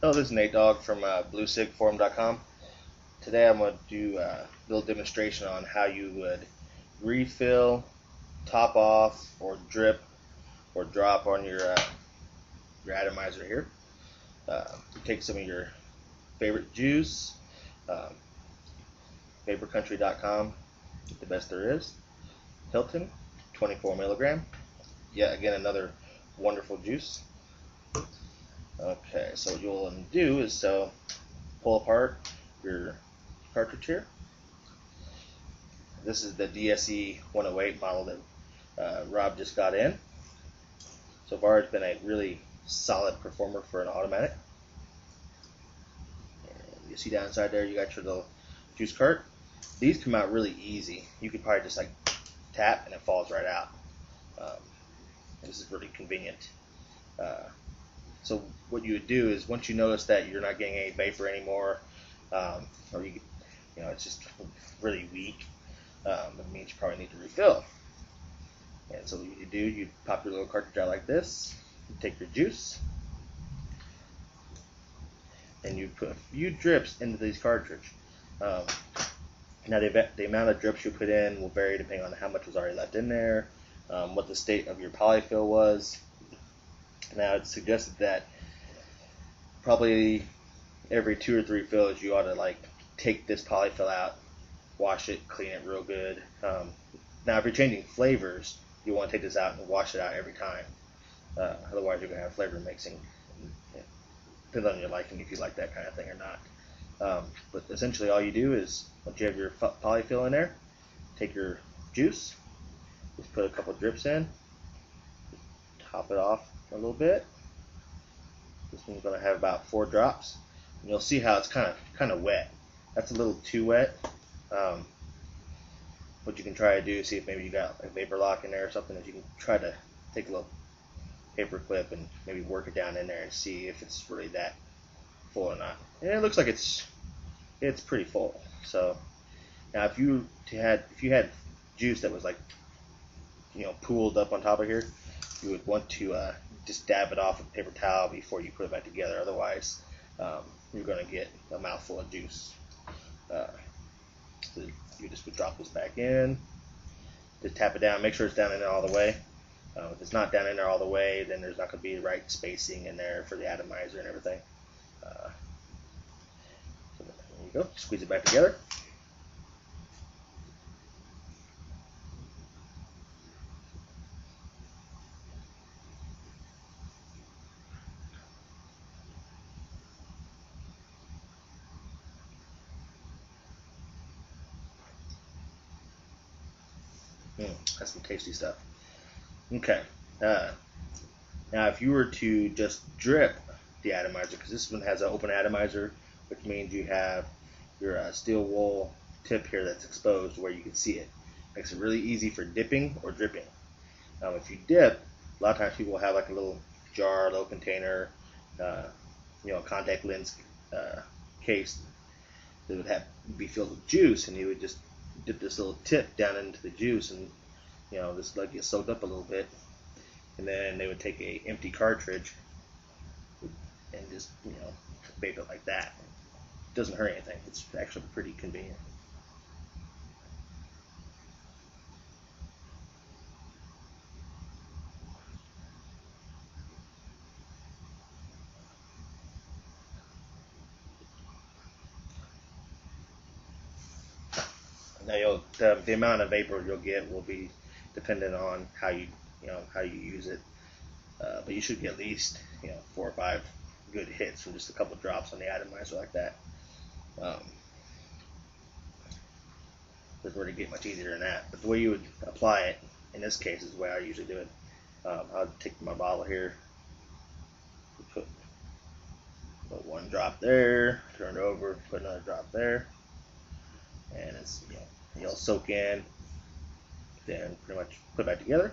Hello, this is Nate Dogg from BlueSigForum.com. Today I'm going to do a little demonstration on how you would refill, top off, or drip or drop on your atomizer here. You take some of your favorite juice, um, VaporCountry.com, the best there is. Hilton, 24 milligram. Yeah, again, another wonderful juice. Okay, so what you'll want to do is pull apart your cartridge here. This is the DSE 108 model that Rob just got in. So far, it's been a really solid performer for an automatic. And you see down inside there, you got your little juice cart. These come out really easy. You could probably just like tap and it falls right out. This is really convenient. So what you would do is once you notice that you're not getting any vapor anymore, or it's just really weak, it means you probably need to refill. And so what you do, you pop your little cartridge out like this, you take your juice, and you put a few drips into these cartridge. Now the amount of drips you put in will vary depending on how much was already left in there, what the state of your polyfill was. Now it's suggested that probably every 2 or 3 fills you ought to like take this polyfill out, wash it, clean it real good. Now if you're changing flavors, you want to take this out and wash it out every time. Otherwise you're going to have flavor mixing. Depends on your liking if you like that kind of thing or not. But essentially all you do is once you have your polyfill in there, take your juice, just put a couple drips in, top it off a little bit. This one's going to have about 4 drops, and you'll see how it's kind of wet. That's a little too wet. What you can try to do is see if maybe you got a vapor lock in there or something. If you can try to take a little paper clip and maybe work it down in there and see if it's really that full or not. And it looks like it's pretty full. So now if you had juice that was like pooled up on top of here, you would want to just dab it off with a paper towel before you put it back together. Otherwise, you're going to get a mouthful of juice. So you just would drop this back in, just tap it down, make sure it's down in there all the way. If it's not down in there all the way, then there's not going to be the right spacing in there for the atomizer and everything. So there you go, squeeze it back together. That's some tasty stuff. Okay. Now, if you were to just drip the atomizer, because this one has an open atomizer, which means you have your steel wool tip here that's exposed where you can see it. Makes it really easy for dipping or dripping. If you dip, a lot of times people will have like a little jar, a little container, contact lens case that would be filled with juice, and you would just dip this little tip down into the juice, and this would get soaked up a little bit, and then they would take a empty cartridge and just vape it like that. It doesn't hurt anything. It's actually pretty convenient. Now the amount of vapor you'll get will be dependent on how you use it, but you should get at least 4 or 5 good hits from just a couple drops on the atomizer like that. Doesn't really get much easier than that. But the way you would apply it in this case is the way I usually do it. I'll take my bottle here, put 1 drop there, turn it over, put another drop there, and it's you'll soak in, then pretty much put it back together,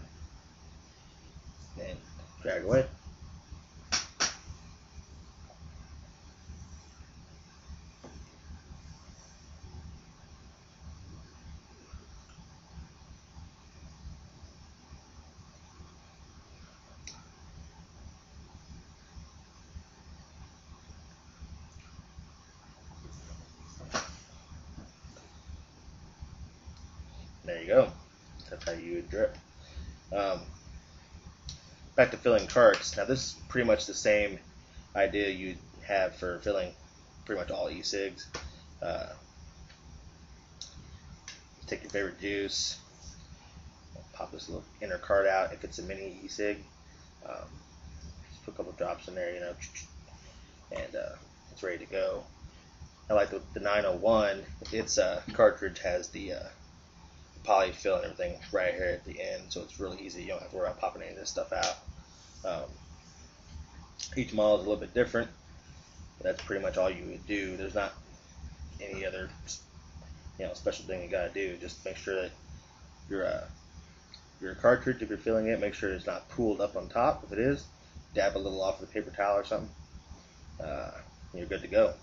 and drag away. There you go. That's how you would drip. Um, Back to filling carts. Now this is pretty much the same idea you'd have for filling pretty much all e-cigs. Uh, Take your favorite juice, pop this little inner cart out if it's a mini e-cig. Just put a couple drops in there, and it's ready to go. I like the 901. Its cartridge has the polyfill and everything right here at the end, so it's really easy. You don't have to worry about popping any of this stuff out. Each model is a little bit different. But that's pretty much all you would do. There's not any other special thing you gotta do. Just make sure that your cartridge, if you're filling it, make sure it's not pooled up on top. If it is, dab a little off with a paper towel or something. You're good to go.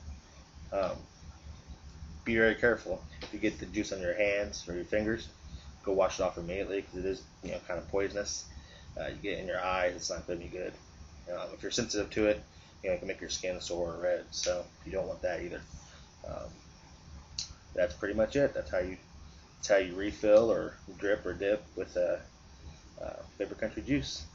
Be very careful. If you get the juice on your hands or your fingers, go wash it off immediately because it is kind of poisonous. You get it in your eyes, it's not going to be good. If you're sensitive to it, it can make your skin sore or red, so you don't want that either. That's pretty much it. That's how you refill or drip or dip with Vapor Country juice.